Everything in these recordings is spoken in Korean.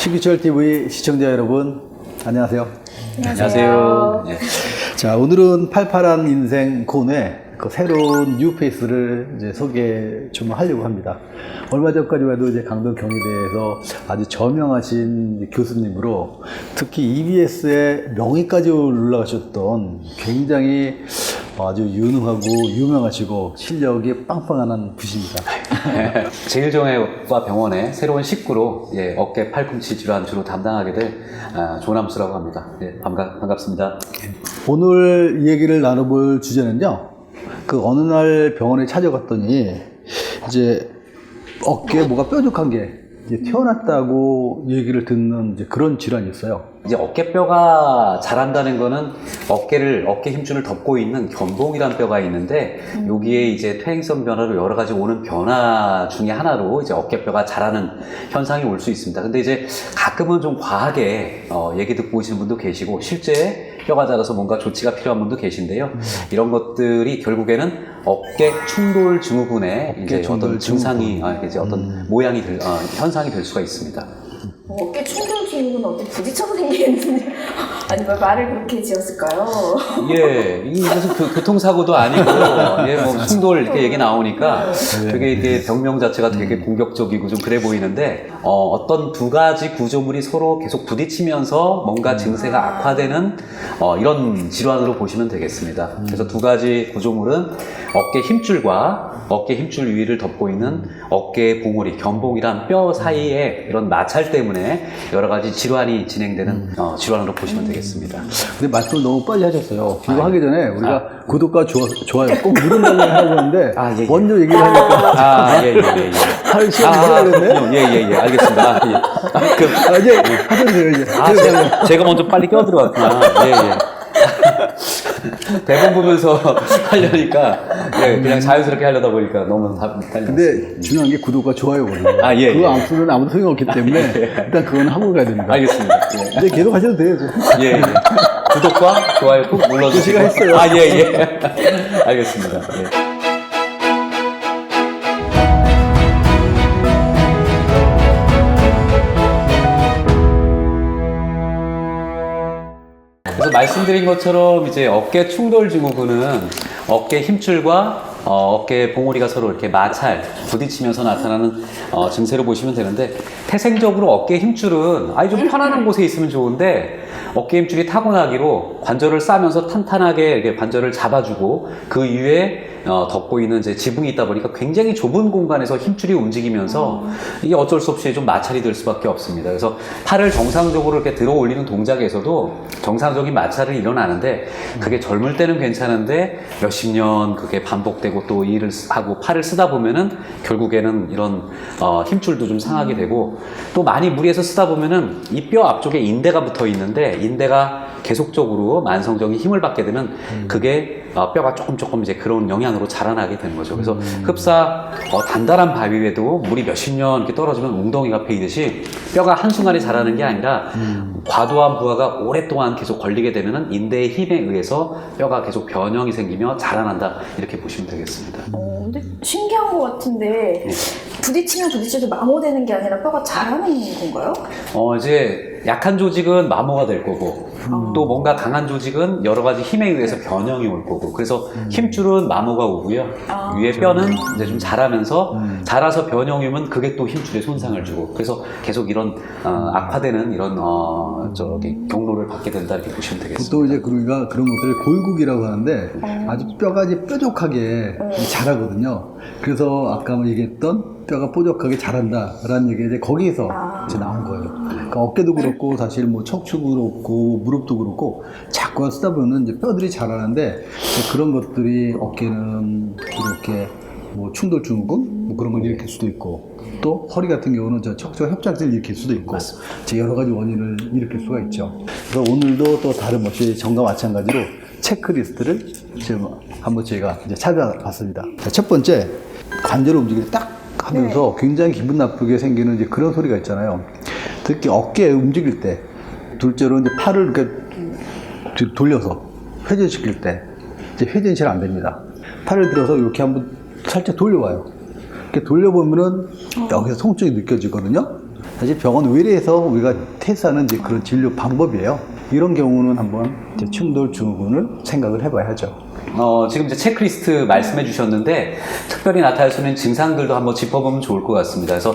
신규철 TV 시청자 여러분, 안녕하세요. 안녕하세요. 네. 자, 오늘은 팔팔한 인생 코너에 그 새로운 뉴페이스를 이제 소개 좀 하려고 합니다. 얼마 전까지만 해도 이제 강동 경희대에서 아주 저명하신 교수님으로 특히 EBS의 명예까지 올라가셨던 굉장히 아주 유능하고 유명하시고 실력이 빵빵한 분이십니다. 제일정외과 병원의 새로운 식구로 어깨 팔꿈치 질환 주로 담당하게 될 조남수라고 합니다. 반갑습니다. 오늘 이 얘기를 나눠볼 주제는요, 그 어느 날 병원에 찾아갔더니 이제 어깨에 뭐가 뾰족한 게 이제 태어났다고 얘기를 듣는 이제 그런 질환이 있어요. 이제 어깨뼈가 자란다는 거는 어깨 힘줄을 덮고 있는 견봉이라는 뼈가 있는데 여기에 이제 퇴행성 변화로 여러 가지 오는 변화 중에 하나로 이제 어깨뼈가 자라는 현상이 올 수 있습니다. 근데 이제 가끔은 좀 과하게 얘기 듣고 오시는 분도 계시고 실제 뼈가 자라서 뭔가 조치가 필요한 분도 계신데요. 이런 것들이 결국에는 어깨 충돌 증후군의 이제 어떤 증상이 이제 어떤 모양이 현상이 될 수가 있습니다. 어깨 충돌 증후군 어디 부딪혀서 생기는지 아니면 말을 그렇게 지었을까요? 이게 무슨 교통사고도 아니고, 뭐 충돌 이렇게 얘기 나오니까 되게 이게 병명 자체가 되게 공격적이고 좀 그래 보이는데, 어떤 두 가지 구조물이 서로 계속 부딪히면서 뭔가 증세가 악화되는, 이런 질환으로 보시면 되겠습니다. 그래서 두 가지 구조물은 어깨 힘줄과 어깨 힘줄 위를 덮고 있는 어깨 봉우리, 견봉이란 뼈 사이에 이런 마찰 때문에 여러 가지 질환이 진행되는 질환으로 보시면 되겠습니다. 근데 말씀을 너무 빨리 하셨어요. 이거 하기 전에 우리가 구독과 좋아요 꼭 누른다고 하고 있는데 먼저 얘기를 하니까 할 시간이 필요하겠네. 알겠습니다. 이제 하셔도 돼요, 이제. 제가 먼저 빨리 껴들어왔구나. 대본 보면서 하려니까 그냥 자연스럽게 하려다 보니까 너무 달렸어요. 근데 중요한 게 구독과 좋아요거든요. 그거 안 쓰면 아무도 소용없기 때문에 일단 그건 하고 가야 됩니다. 알겠습니다. 이제 계속 하셔도 돼요. 구독과 좋아요 꼭 눌러주시고. 제가 했어요. 알겠습니다. 그래서 말씀드린 것처럼 이제 어깨 충돌 증후군은 어깨 힘줄과 어깨 봉우리가 서로 이렇게 마찰, 부딪히면서 나타나는 증세로 보시면 되는데, 태생적으로 어깨 힘줄은 좀 편안한 곳에 있으면 좋은데 어깨 힘줄이 타고나기로 관절을 싸면서 탄탄하게 이렇게 관절을 잡아주고 그 위에 덮고 있는 이제 지붕이 있다 보니까 굉장히 좁은 공간에서 힘줄이 움직이면서 이게 어쩔 수 없이 좀 마찰이 될 수밖에 없습니다. 그래서 팔을 정상적으로 이렇게 들어 올리는 동작에서도 정상적인 마찰이 일어나는데, 그게 젊을 때는 괜찮은데 몇십 년 그게 반복되고 또 일을 하고 팔을 쓰다 보면은 결국에는 이런 힘줄도 좀 상하게 되고, 또 많이 무리해서 쓰다 보면은 이 뼈 앞쪽에 인대가 붙어 있는데 인대가 계속적으로 만성적인 힘을 받게 되면 그게 뼈가 조금 이제 그런 영향으로 자라나게 되는 거죠. 그래서 흡사 단단한 바위 위에도 물이 몇십 년 이렇게 떨어지면 웅덩이가 패이듯이 뼈가 한순간에 자라는 게 아니라 과도한 부하가 오랫동안 계속 걸리게 되면은 인대의 힘에 의해서 뼈가 계속 변형이 생기며 자라난다, 이렇게 보시면 되겠습니다. 근데 신기한 것 같은데 부딪히면 부딪혀서 마모되는 게 아니라 뼈가 자라는 건가요? 이제 약한 조직은 마모가 될 거고, 또 뭔가 강한 조직은 여러 가지 힘에 의해서 변형이 올 거고, 그래서 힘줄은 마모가 오고요. 위에 뼈는 이제 좀 자라면서 자라서 변형이 오면 그게 또 힘줄에 손상을 주고, 그래서 계속 이런 악화되는 이런 경로를 받게 된다, 이렇게 보시면 되겠습니다. 보통 이제 우리가 그런 것들을 골국이라고 하는데 아주 뼈가 이제 뾰족하게 자라거든요. 그래서 아까 얘기했던 뼈가 뾰족하게 자란다라는 얘기가 이제 거기서 이제 나온 거예요. 그러니까 어깨도 그렇고 사실 뭐 척추도 그렇고 무릎도 그렇고 자꾸 쓰다 보면 이제 뼈들이 자라는데, 그런 것들이 어깨는 이렇게 뭐 충돌 증후군 뭐 그런 걸 일으킬 수도 있고, 또 허리 같은 경우는 척추가 협착증을 일으킬 수도 있고, 여러 가지 원인을 일으킬 수가 있죠. 그래서 오늘도 또 다름없이 전과 마찬가지로 체크리스트를 지금 한번 저희가 이제 찾아봤습니다. 자, 첫 번째, 관절 움직임을 딱 하면서 굉장히 기분 나쁘게 생기는 이제 그런 소리가 있잖아요. 특히 어깨 움직일 때, 둘째로 이제 팔을 이렇게 돌려서 회전시킬 때 이제 회전이 잘 안 됩니다. 팔을 들어서 이렇게 한번 살짝 돌려봐요. 이렇게 돌려보면은 여기서 통증이 느껴지거든요. 사실 병원 의뢰에서 우리가 테스트하는 이제 그런 진료 방법이에요. 이런 경우는 한번 이제 충돌 증후군을 생각을 해봐야죠. 지금 이제 체크리스트 말씀해 주셨는데 특별히 나타날 수 있는 증상들도 한번 짚어보면 좋을 것 같습니다. 그래서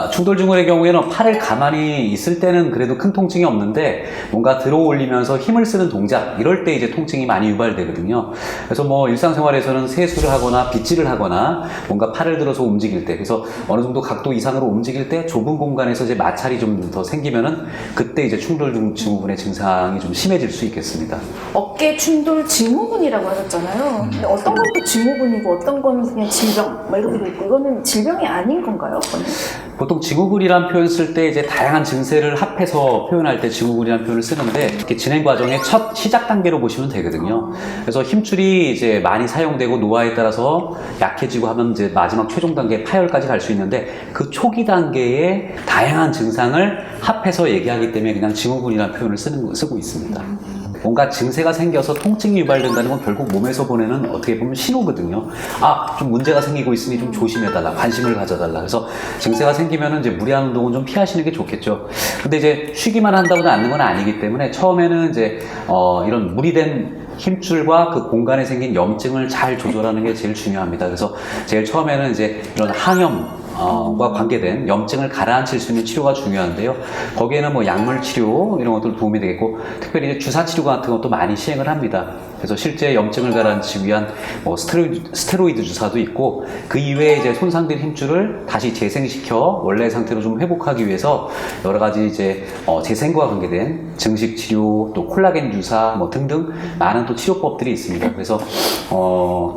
충돌 증후군의 경우에는 팔을 가만히 있을 때는 그래도 큰 통증이 없는데 뭔가 들어 올리면서 힘을 쓰는 동작 이럴 때 이제 통증이 많이 유발되거든요. 그래서 뭐 일상생활에서는 세수를 하거나 빗질을 하거나 뭔가 팔을 들어서 움직일 때 그래서 어느 정도 각도 이상으로 움직일 때 좁은 공간에서 이제 마찰이 좀 더 생기면은 그때 이제 충돌 증후군의 증상이 좀 심해질 수 있겠습니다. 어깨 충돌 증후군이라고 하셨잖아요. 근데 어떤 건 또 증후군이고 어떤 건 그냥 질병 뭐 이렇게 돼 있고 이거는 질병이 아닌 건가요? 그거는? 보통 증후군이라는 표현 쓸 때 이제 다양한 증세를 합해서 표현할 때 증후군이라는 표현을 쓰는데 이렇게 진행 과정의 첫 시작 단계로 보시면 되거든요. 그래서 힘줄이 이제 많이 사용되고 노화에 따라서 약해지고 하면 이제 마지막 최종 단계 파열까지 갈 수 있는데 그 초기 단계의 다양한 증상을 합해서 얘기하기 때문에 그냥 증후군이라는 표현을 쓰고 있습니다. 뭔가 증세가 생겨서 통증이 유발된다는 건 결국 몸에서 보내는 어떻게 보면 신호거든요. 좀 문제가 생기고 있으니 좀 조심해달라, 관심을 가져달라. 그래서 증세가 생기면은 이제 무리한 운동은 좀 피하시는 게 좋겠죠. 근데 이제 쉬기만 한다고 낫는 건 아니기 때문에 처음에는 이제 이런 무리된 힘줄과 그 공간에 생긴 염증을 잘 조절하는 게 제일 중요합니다. 그래서 제일 처음에는 이제 이런 항염 과 관계된 염증을 가라앉힐 수 있는 치료가 중요한데요. 거기에는 뭐 약물 치료 이런 것들 도움이 되겠고 특별히 이제 주사 치료 같은 것도 많이 시행을 합니다. 그래서 실제 염증을 가라앉히기 위한 뭐 스테로이드 주사도 있고 그 이외에 이제 손상된 힘줄을 다시 재생시켜 원래 상태로 좀 회복하기 위해서 여러 가지 이제 재생과 관계된 증식 치료 또 콜라겐 주사 뭐 등등 많은 또 치료법들이 있습니다. 그래서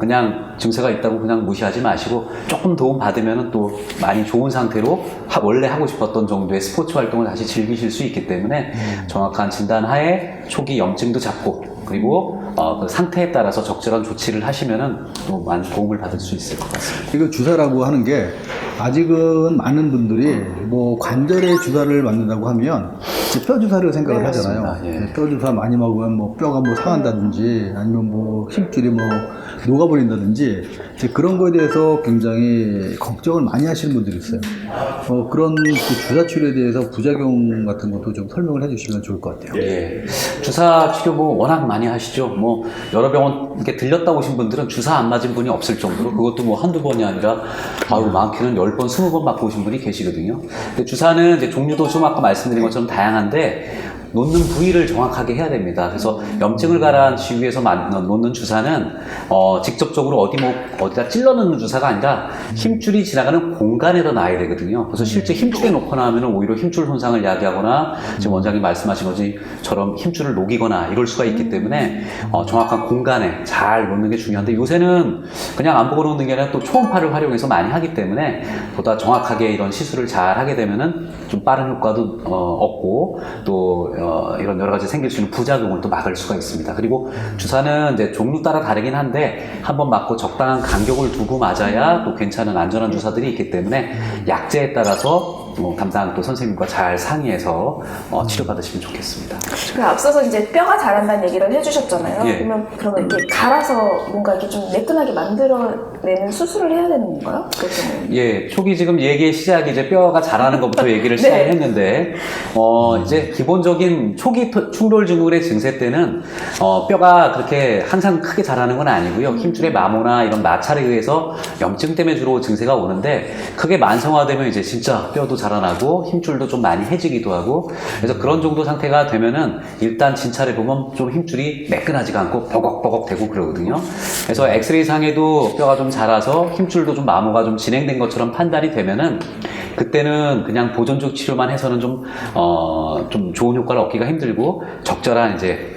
그냥 증세가 있다고 그냥 무시하지 마시고 조금 도움 받으면은 또 많이 좋은 상태로 원래 하고 싶었던 정도의 스포츠 활동을 다시 즐기실 수 있기 때문에 정확한 진단 하에 초기 염증도 잡고 그리고 그 상태에 따라서 적절한 조치를 하시면은 또 많은 도움을 받을 수 있을 것 같습니다. 이거 주사라고 하는 게 아직은 많은 분들이 뭐 관절에 주사를 맞는다고 하면 이제 뼈 주사를 생각을 하잖아요. 맞습니다. 예. 뼈 주사 많이 먹으면 뭐 뼈가 뭐 상한다든지 아니면 뭐 힘줄이 뭐 녹아버린다든지 이제 그런 거에 대해서 굉장히 걱정을 많이 하시는 분들이 있어요. 그런 그 주사 치료에 대해서 부작용 같은 것도 좀 설명을 해주시면 좋을 것 같아요. 예. 주사 치료 뭐 워낙 많이 하시죠. 뭐 여러 병원 이렇게 들렸다 오신 분들은 주사 안 맞은 분이 없을 정도로 그것도 뭐 한두 번이 아니라 많게는 10번, 20번 맞고 오신 분이 계시거든요. 근데 주사는 이제 종류도 좀 아까 말씀드린 것처럼 다양한데 놓는 부위를 정확하게 해야 됩니다. 그래서 염증을 가라앉히기 위해서 놓는 주사는 직접적으로 어디다 찔러 넣는 주사가 아니라 힘줄이 지나가는 공간에다 놔야 되거든요. 그래서 실제 힘줄에 놓거나 하면 오히려 힘줄 손상을 야기하거나 지금 원장님 말씀하신 것처럼 힘줄을 녹이거나 이럴 수가 있기 때문에 정확한 공간에 잘 놓는 게 중요한데 요새는 그냥 안 보고 놓는 게 아니라 또 초음파를 활용해서 많이 하기 때문에 보다 정확하게 이런 시술을 잘 하게 되면은 좀 빠른 효과도 얻고 또 이런 여러 가지 생길 수 있는 부작용을 또 막을 수가 있습니다. 그리고 주사는 이제 종류 따라 다르긴 한데 한번 맞고 적당한 간격을 두고 맞아야 또 괜찮은 안전한 주사들이 있기 때문에 약제에 따라서 담당 또 선생님과 잘 상의해서 치료받으시면 좋겠습니다. 그 앞서서 이제 뼈가 자란다는 얘기를 해주셨잖아요. 예. 그러면 이렇게 갈아서 뭔가 이렇게 좀 매끈하게 만들어내는 수술을 해야 되는 건가요? 예, 초기 지금 얘기의 시작이 이제 뼈가 자라는 것부터 얘기를 네. 시작했는데, 이제 기본적인 초기 충돌 증후군의 증세 때는, 뼈가 그렇게 항상 크게 자라는 건 아니고요. 힘줄의 마모나 이런 마찰에 의해서 염증 때문에 주로 증세가 오는데, 크게 만성화되면 이제 진짜 뼈도 자라나고 힘줄도 좀 많이 해지기도 하고, 그래서 그런 정도 상태가 되면은 일단 진찰해 보면 좀 힘줄이 매끈하지가 않고 버걱버걱 되고 그러거든요. 그래서 엑스레이 상에도 뼈가 좀 자라서 힘줄도 좀 마모가 좀 진행된 것처럼 판단이 되면은 그때는 그냥 보존적 치료만 해서는 좀 좋은 효과를 얻기가 힘들고 적절한 이제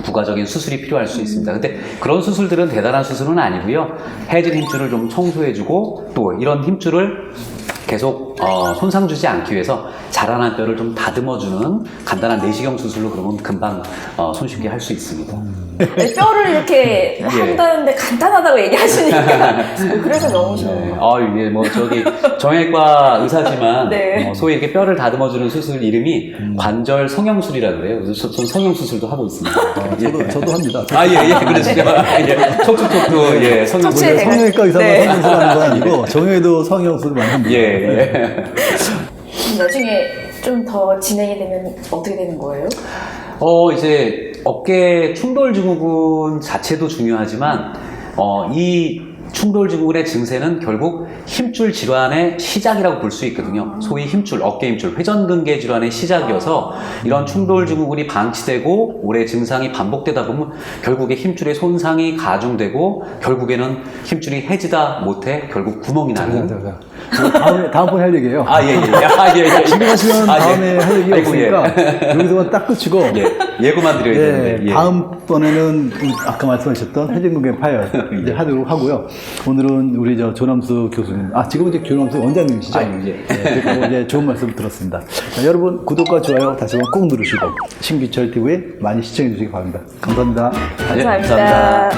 부가적인 수술이 필요할 수 있습니다. 근데 그런 수술들은 대단한 수술은 아니고요. 해진 힘줄을 좀 청소해주고 또 이런 힘줄을 계속 손상 주지 않기 위해서 자라난 뼈를 좀 다듬어주는 간단한 내시경 수술로 그러면 금방 손쉽게 할 수 있습니다. 뼈를 이렇게 한다는데 간단하다고 얘기하시니까 그래서 너무 좋아요. 이게 뭐 정형외과 의사지만 네. 소위 이렇게 뼈를 다듬어주는 수술 이름이 관절 성형술이라고 그래요. 그래서 전 성형수술도 하고 있습니다. 저도 합니다. 그러시죠. 촉촉촉도 성형수술. 성형외과 의사만 네. 성형술하는 건 아니고 정형외도 성형술 많이 합니다. 나중에 좀 더 진행이 되면 어떻게 되는 거예요? 이제 어깨 충돌 증후군 자체도 중요하지만, 이 충돌 증후군의 증세는 결국 힘줄 질환의 시작이라고 볼 수 있거든요. 소위 힘줄, 어깨 힘줄, 회전근개 질환의 시작이어서 이런 충돌 증후군이 방치되고 오래 증상이 반복되다 보면 결국에 힘줄의 손상이 가중되고 결국에는 힘줄이 해지다 못해 결국 구멍이 나는. 다음번에 할 얘기예요. 예. 지금 하시면 다음에 할 얘기가 아이고, 없으니까 여기서만 딱 끝이고 예고만 드려야 되는데. 예. 다음번에는 아까 말씀하셨던 회전근개 파열 이제 하도록 하고요. 오늘은 우리 조남수 교수님, 지금 이제 조남수 원장님이시죠? 예. 그리고 이제 좋은 말씀 들었습니다. 자, 여러분 구독과 좋아요 다시 한번 꼭 누르시고 신기철 TV에 많이 시청해 주시기 바랍니다. 감사합니다. 감사합니다.